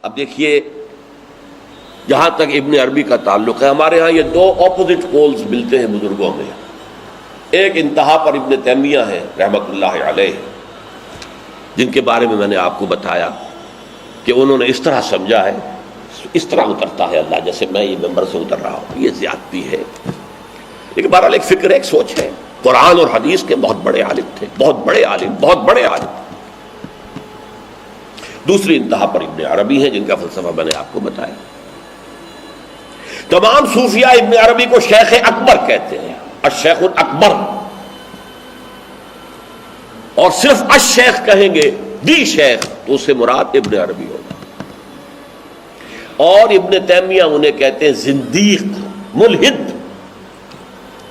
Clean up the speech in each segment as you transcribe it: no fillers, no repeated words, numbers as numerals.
اب دیکھیے جہاں تک ابن عربی کا تعلق ہے، ہمارے ہاں یہ دو اپوزٹ پولز ملتے ہیں بزرگوں میں. ایک انتہا پر ابن تیمیہ ہے رحمۃ اللہ علیہ، جن کے بارے میں نے آپ کو بتایا کہ انہوں نے اس طرح سمجھا ہے، اس طرح اترتا ہے اللہ جیسے میں یہ ممبر سے اتر رہا ہوں، یہ زیادتی ہے. لیکن بہرحال ایک فکر ہے، ایک سوچ ہے. قرآن اور حدیث کے بہت بڑے عالم تھے، بہت بڑے عالم، بہت بڑے عالم. دوسری انتہا پر ابن عربی ہیں جن کا فلسفہ میں نے آپ کو بتایا. تمام صوفیاء ابن عربی کو شیخ اکبر کہتے ہیں، الشیخ الاکبر، اور صرف الشیخ کہیں گے، دی شیخ، تو اس سے مراد ابن عربی ہوگا. اور ابن تیمیہ انہیں کہتے ہیں زندیق، ملحد.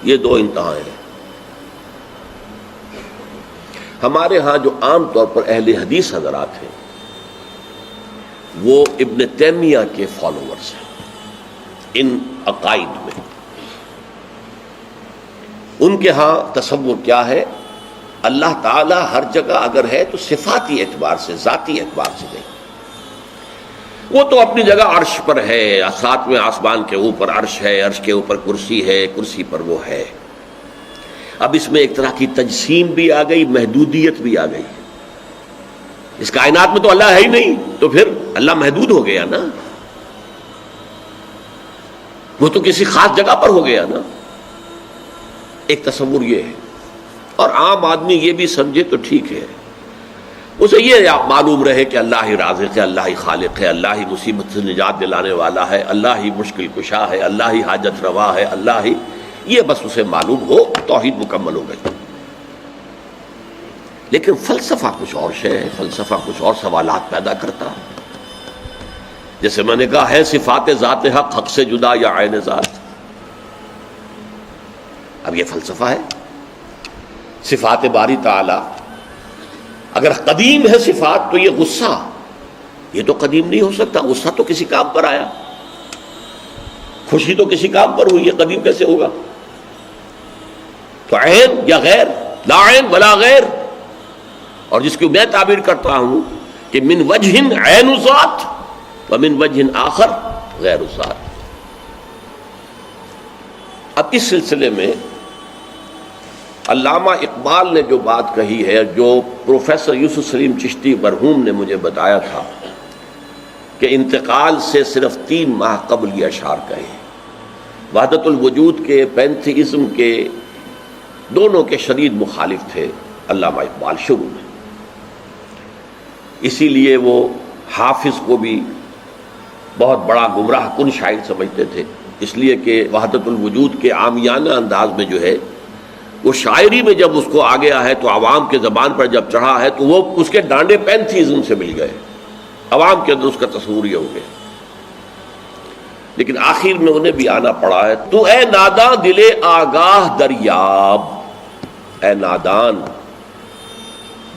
یہ دو انتہائیں ہیں. ہمارے ہاں جو عام طور پر اہل حدیث حضرات ہیں وہ ابن تیمیہ کے فالوورز ہیں ان عقائد میں. ان کے ہاں تصور کیا ہے؟ اللہ تعالیٰ ہر جگہ اگر ہے تو صفاتی اعتبار سے، ذاتی اعتبار سے نہیں. وہ تو اپنی جگہ عرش پر ہے، ساتویں آسمان کے اوپر عرش ہے، عرش کے اوپر کرسی ہے، کرسی پر وہ ہے. اب اس میں ایک طرح کی تجسیم بھی آ گئی، محدودیت بھی آ گئی. اس کائنات میں تو اللہ ہے ہی نہیں، تو پھر اللہ محدود ہو گیا نا، وہ تو کسی خاص جگہ پر ہو گیا نا. ایک تصور یہ ہے. اور عام آدمی یہ بھی سمجھے تو ٹھیک ہے، اسے یہ معلوم رہے کہ اللہ ہی رازق ہے، اللہ ہی خالق ہے، اللہ ہی مصیبت سے نجات دلانے والا ہے، اللہ ہی مشکل کشا ہے، اللہ ہی حاجت روا ہے، اللہ ہی، یہ بس اسے معلوم ہو، توحید مکمل ہو گئی. لیکن فلسفہ کچھ اور شے ہے، فلسفہ کچھ اور سوالات پیدا کرتا ہے. جیسے میں نے کہا ہے صفات ذات حق حق سے جدا یا عین ذات. اب یہ فلسفہ ہے. صفات باری تعالی اگر قدیم ہے صفات تو یہ غصہ، یہ تو قدیم نہیں ہو سکتا. غصہ تو کسی کام پر آیا، خوشی تو کسی کام پر ہوئی، یہ قدیم کیسے ہوگا؟ تو عین یا غیر، لا عین ولا غیر. اور جس کو میں تعبیر کرتا ہوں کہ من وجہ عین ذات ومن وجہ آخر غیر ذات. اب اس سلسلے میں علامہ اقبال نے جو بات کہی ہے، جو پروفیسر یوسف سلیم چشتی مرحوم نے مجھے بتایا تھا کہ انتقال سے صرف 3 ماہ قبل یہ اشعار کہے. وحدت الوجود کے، پینتھیزم کے، دونوں کے شدید مخالف تھے علامہ اقبال شروع میں. اسی لیے وہ حافظ کو بھی بہت بڑا گمراہ کن شاعر سمجھتے تھے، اس لیے کہ وحدت الوجود کے عامیانہ انداز میں جو ہے وہ شاعری میں جب اس کو آ گیا ہے تو عوام کے زبان پر جب چڑھا ہے تو وہ اس کے ڈانڈے پینتھیزم سے مل گئے، عوام کے اندر اس کا تصور یہ ہو گیا. لیکن آخر میں انہیں بھی آنا پڑا ہے. تو اے ناداں دل آگاہ دریاب، اے نادان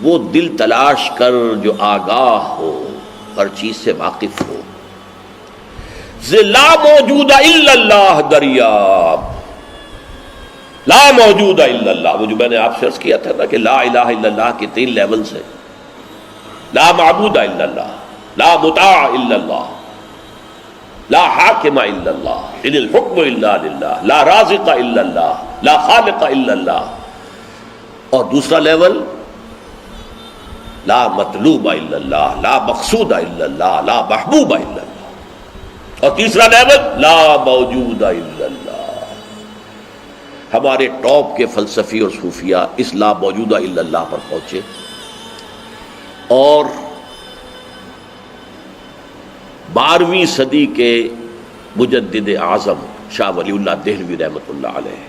وہ دل تلاش کر جو آگاہ ہو، ہر چیز سے واقف ہو. لا موجود الا اللہ دریاب، لا موجود الا اللہ. وہ جو میں نے آپ سے عرض کیا تھا نا کہ لا الہ الا اللہ کے 3 لیولز ہیں. لا معبود الا اللہ، لا مطاع الا اللہ، لا حاکم الا اللہ، ان الحکم الا للہ، لا رازق الا اللہ، لا خالق الا اللہ. اور دوسرا لیول لا مطلوب الا اللہ، لا مقصود الا اللہ، لا محبوب الا اللہ. اور تیسرا لیول لا موجود الا اللہ. ہمارے ٹاپ کے فلسفی اور صوفیاء اس لا موجودہ الا اللہ پر پہنچے. اور 12ویں صدی کے مجدد اعظم شاہ ولی اللہ دہلوی رحمۃ اللہ علیہ،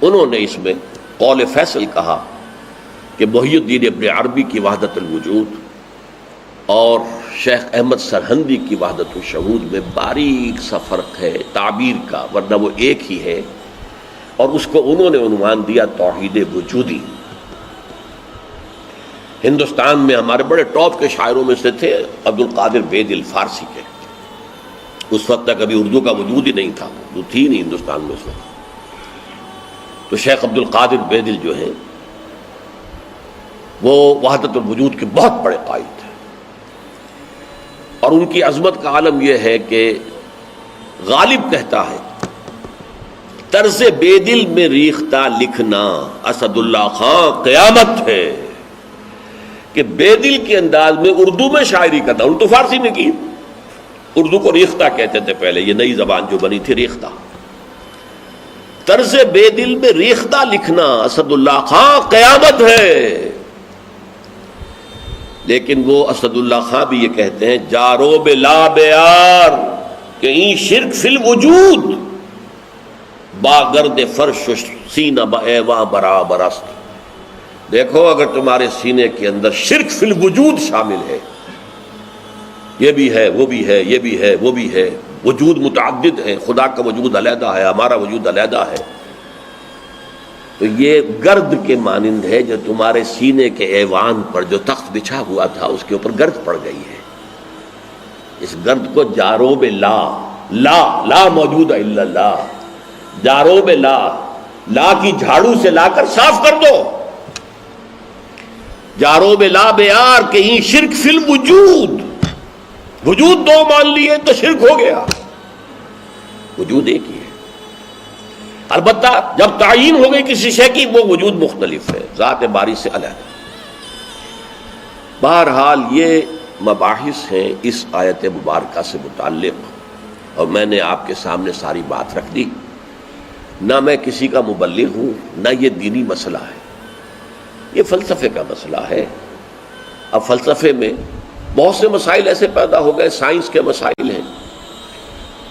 انہوں نے اس میں قول فیصل کہا کہ محی الدین ابن عربی کی وحدت الوجود اور شیخ احمد سرہندی کی وحدت الشہود میں باریک سا فرق ہے تعبیر کا، ورنہ وہ ایک ہی ہے. اور اس کو انہوں نے عنوان دیا توحید وجودی. ہندوستان میں ہمارے بڑے ٹاپ کے شاعروں میں سے تھے عبد القادر بیدل فارسی کے. اس وقت تک ابھی اردو کا وجود ہی نہیں تھا، اردو تھی نہیں ہندوستان میں اس وقت. تو شیخ عبد القادر بیدل جو ہیں وہ وحدت الوجود کے بہت بڑے قائد تھے. اور ان کی عظمت کا عالم یہ ہے کہ غالب کہتا ہے طرز بے دل میں ریختہ لکھنا اسد اللہ خان قیامت ہے، کہ بے دل کے انداز میں اردو میں شاعری کرتا، اردو فارسی میں کی، اردو کو ریختہ کہتے تھے پہلے، یہ نئی زبان جو بنی تھی ریختہ، طرز بے دل میں ریختہ لکھنا اسد اللہ خان قیامت ہے۔ لیکن وہ اسد اللہ خان بھی یہ کہتے ہیں جارو بلا بیار کہ این شرک فی الوجود با گرد فرش سینہ با ایواں برابر است۔ دیکھو اگر تمہارے سینے کے اندر شرک فی الوجود شامل ہے، یہ بھی ہے وہ بھی ہے یہ بھی ہے وہ بھی ہے، وجود متعدد ہے، خدا کا وجود علیحدہ ہے، ہمارا وجود علیحدہ ہے، تو یہ گرد کے مانند ہے جو تمہارے سینے کے ایوان پر جو تخت بچھا ہوا تھا اس کے اوپر گرد پڑ گئی ہے۔ اس گرد کو جاروب لا، لا موجود ہے الا اللہ، جاروب لا کی جھاڑو سے لا کر صاف کر دو، جاروب لا بیار کہ یہ شرک فی الوجود، وجود دو مان لیے تو شرک ہو گیا، وجود ایک ہی ہے، البتہ جب تعین ہو گئی کسی شے کی وہ وجود مختلف ہے، ذات باری سے علیحدہ۔ بہرحال یہ مباحث ہیں اس آیت مبارکہ سے متعلق، اور میں نے آپ کے سامنے ساری بات رکھ دی۔ نہ میں کسی کا مبلغ ہوں، نہ یہ دینی مسئلہ ہے، یہ فلسفے کا مسئلہ ہے۔ اب فلسفے میں بہت سے مسائل ایسے پیدا ہو گئے، سائنس کے مسائل ہیں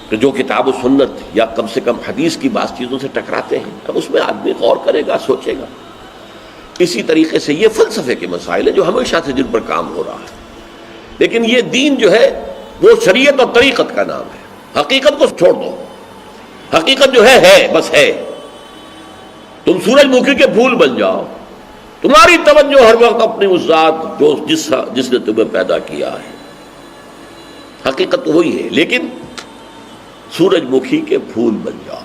کہ جو کتاب و سنت یا کم سے کم حدیث کی بعض چیزوں سے ٹکراتے ہیں، اب اس میں آدمی غور کرے گا، سوچے گا۔ اسی طریقے سے یہ فلسفے کے مسائل ہیں جو ہمیشہ سے جن پر کام ہو رہا ہے، لیکن یہ دین جو ہے وہ شریعت اور طریقت کا نام ہے، حقیقت کو چھوڑ دو، حقیقت جو ہے بس ہے۔ تم سورج مکھی کے پھول بن جاؤ، تمہاری توجہ ہر وقت اپنی اس ذات جو جس نے تمہیں پیدا کیا ہے، حقیقت وہی ہے، لیکن سورج مکھی کے پھول بن جاؤ۔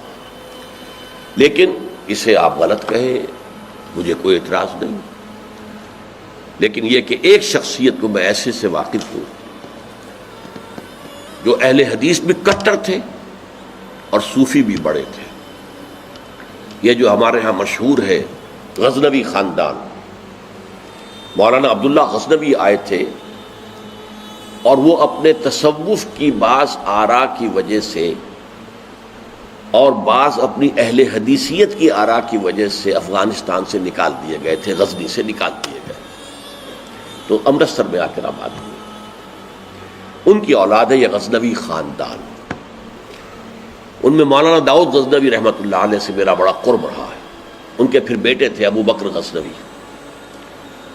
لیکن اسے آپ غلط کہیں، مجھے کوئی اعتراض نہیں، لیکن یہ کہ ایک شخصیت کو میں ایسے سے واقف ہوں جو اہل حدیث بھی کٹر تھے اور صوفی بھی بڑے تھے۔ یہ جو ہمارے ہاں مشہور ہے غزنوی خاندان، مولانا عبداللہ غزنوی آئے تھے اور وہ اپنے تصوف کی بعض آراء کی وجہ سے اور بعض اپنی اہل حدیثیت کی آراء کی وجہ سے افغانستان سے نکال دیے گئے تھے، غزنی سے نکال دیے گئے، تو امرتسر میں آ کر آباد ہوئے۔ ان کی اولاد ہے یہ غزنوی خاندان، ان میں مولانا داؤد غزنوی رحمۃ اللہ علیہ سے میرا بڑا قرب رہا ہے۔ ان کے پھر بیٹے تھے ابو بکر غزنوی،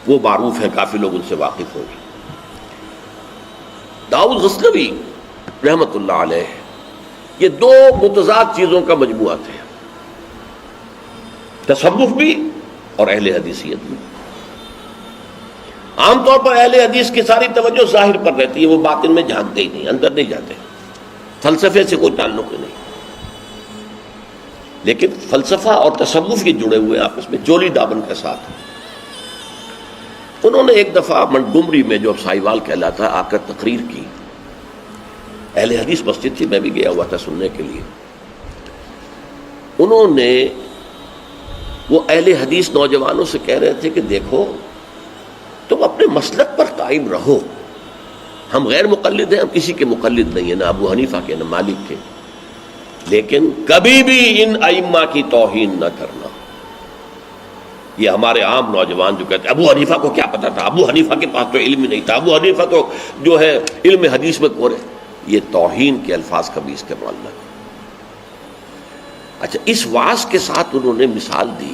وہ معروف ہیں، کافی لوگ ان سے واقف ہوں گے۔ داؤد غزنوی رحمۃ اللہ علیہ یہ دو متضاد چیزوں کا مجموعہ تھے، تصوف بھی اور اہل حدیثیت بھی۔ عام طور پر اہل حدیث کی ساری توجہ ظاہر پر رہتی ہے، وہ باطن میں جھانکتے ہی نہیں، اندر نہیں جاتے، فلسفے سے کوئی تعلق ہی نہیں۔ لیکن فلسفہ اور تصوف یہ جڑے ہوئے آپس میں جولی دامن کے ساتھ۔ انہوں نے ایک دفعہ منٹگمری میں جو اب سائیوال کہلاتا ہے آ کر تقریر کی، اہل حدیث مسجد تھی، میں بھی گیا ہوا تھا سننے کے لیے۔ انہوں نے وہ اہل حدیث نوجوانوں سے کہہ رہے تھے کہ دیکھو تم اپنے مسلک پر قائم رہو، ہم غیر مقلد ہیں، ہم کسی کے مقلد نہیں ہیں، نہ ابو حنیفہ کے نہ مالک کے، لیکن کبھی بھی ان ائمہ کی توہین نہ کرنا۔ یہ ہمارے عام نوجوان جو کہتے ہیں ابو حنیفہ کو کیا پتا تھا، ابو حنیفہ کے پاس تو علم ہی نہیں تھا، ابو حنیفہ تو جو ہے علم حدیث میں کورے، یہ توہین کے الفاظ کبھی استعمال نہ کریں۔ اچھا، اس واعظ کے ساتھ انہوں نے مثال دی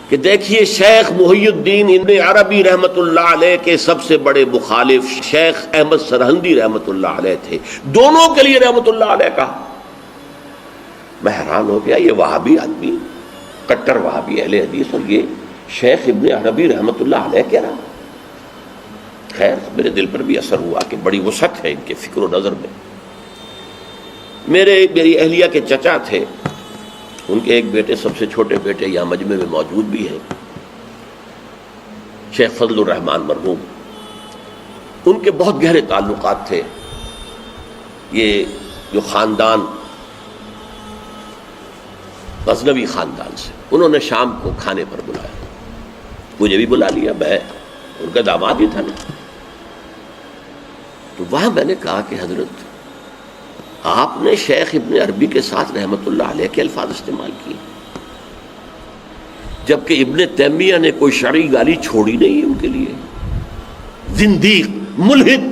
کہ دیکھیے شیخ محی الدین ابن عربی رحمۃ اللہ علیہ کے سب سے بڑے مخالف شیخ احمد سرہندی رحمۃ اللہ علیہ تھے، دونوں کے لیے رحمۃ اللہ علیہ کہا۔ میں حیران ہو گیا، یہ وہابی آدمی، کٹر وہابی اہل حدیث، اور یہ شیخ ابن عربی رحمۃ اللہ علیہ کہہ رہا۔ خیر میرے دل پر بھی اثر ہوا کہ بڑی وسعت ہے ان کے فکر و نظر میں۔ میری اہلیہ کے چچا تھے، ان کے ایک بیٹے، سب سے چھوٹے بیٹے یہاں مجمع میں موجود بھی ہیں، شیخ فضل الرحمان مرحوم۔ ان کے بہت گہرے تعلقات تھے یہ جو خاندان غزنوی خاندان سے. انہوں نے شام کو کھانے پر بلایا, مجھے بھی بلا لیا, میں ان کا داماد ہی تھا نا. تو وہاں میں نے کہا کہ حضرت آپ نے شیخ ابن عربی کے ساتھ رحمت اللہ علیہ کے الفاظ استعمال کیے, جبکہ ابن تیمیہ نے کوئی شرعی گالی چھوڑی نہیں ان کے لیے. زندیق, ملحد,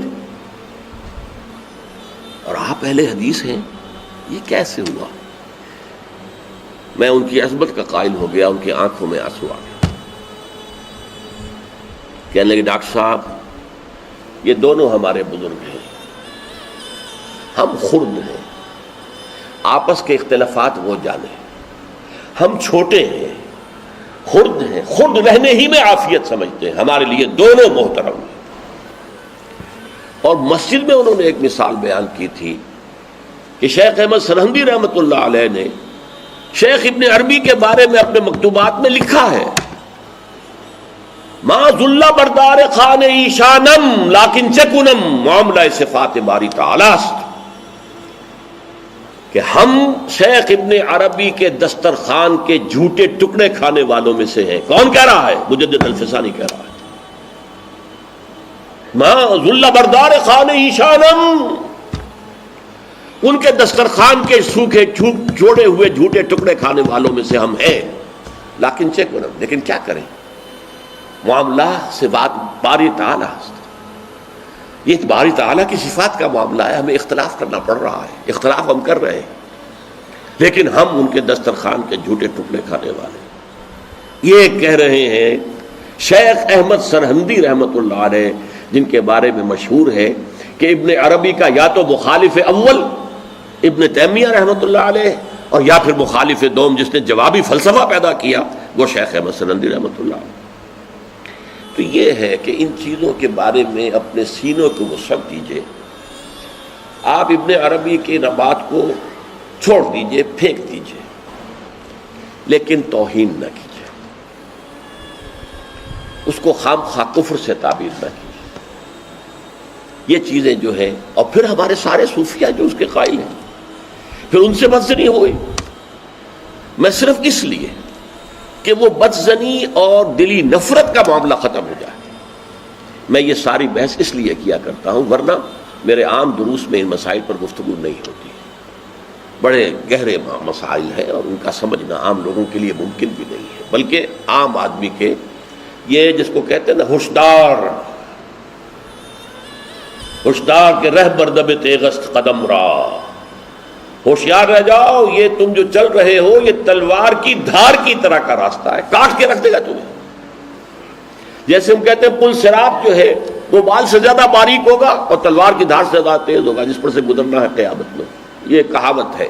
اور آپ اہل حدیث ہیں, یہ کیسے ہوا؟ میں ان کی عظمت کا قائل ہو گیا, ان کی آنکھوں میں آنسو آ گیا. کہنے لگے ڈاکٹر صاحب یہ دونوں ہمارے بزرگ ہیں, ہم خرد ہیں, آپس کے اختلافات وہ جانے, ہم چھوٹے ہیں, خرد ہیں, خرد رہنے ہی میں عافیت سمجھتے ہیں, ہمارے لیے دونوں محترم ہیں. اور مسجد میں انہوں نے ایک مثال بیان کی تھی کہ شیخ احمد سرہندی رحمۃ اللہ علیہ نے شیخ ابن عربی کے بارے میں اپنے مکتوبات میں لکھا ہے ما ذل بردار خان ایشانم لیکن چکنم معاملہ صفات باری تعالی است, کہ ہم شیخ ابن عربی کے دسترخوان کے جھوٹے ٹکڑے کھانے والوں میں سے ہیں. کون کہہ رہا ہے؟ مجدد الفسانی کہہ رہا ہے. ما ذل بردار خان ایشانم, ان کے دسترخوان کے سوکھے جوڑے ہوئے جھوٹے ٹکڑے کھانے والوں میں سے ہم ہیں. لیکن چکنم, لیکن کیا کریں, معاملہ سے بات باری تعالیٰ, یہ باری تعالیٰ کی صفات کا معاملہ ہے, ہمیں اختلاف کرنا پڑ رہا ہے, اختلاف ہم کر رہے ہیں, لیکن ہم ان کے دسترخوان کے جھوٹے ٹکڑے کھانے والے. یہ کہہ رہے ہیں شیخ احمد سرہندی رحمۃ اللہ علیہ, جن کے بارے میں مشہور ہے کہ ابن عربی کا یا تو مخالف اول ابن تیمیہ رحمۃ اللہ علیہ, اور یا پھر مخالف دوم جس نے جوابی فلسفہ پیدا کیا وہ شیخ احمد سرہندی رحمۃ اللہ علیہ. تو یہ ہے کہ ان چیزوں کے بارے میں اپنے سینوں کو وسعت دیجئے. آپ ابن عربی کی بات کو چھوڑ دیجئے, پھینک دیجئے, لیکن توہین نہ کیجئے, اس کو خام خواہ کفر سے تعبیر نہ کیجئے. یہ چیزیں جو ہیں, اور پھر ہمارے سارے صوفیہ جو اس کے قائل ہیں, پھر ان سے بدزنی ہوئی. میں صرف اس لیے کہ وہ بدزنی اور دلی نفرت کا معاملہ ختم ہو جائے, میں یہ ساری بحث اس لیے کیا کرتا ہوں, ورنہ میرے عام دروس میں ان مسائل پر گفتگو نہیں ہوتی. بڑے گہرے مسائل ہیں اور ان کا سمجھنا عام لوگوں کے لیے ممکن بھی نہیں ہے, بلکہ عام آدمی کے یہ جس کو کہتے ہیں نا ہوشدار, ہوشدار کے رہ بردب تیغست قدم را, ہوشیار رہ جاؤ, یہ تم جو چل رہے ہو یہ تلوار کی دھار کی طرح کا راستہ ہے, کاٹ کے رکھ دے گا تمہیں. جیسے ہم کہتے ہیں پل صراط جو ہے وہ بال سے زیادہ باریک ہوگا اور تلوار کی دھار سے زیادہ تیز ہوگا, جس پر سے گزرنا ہے قیامت میں. یہ کہاوت ہے.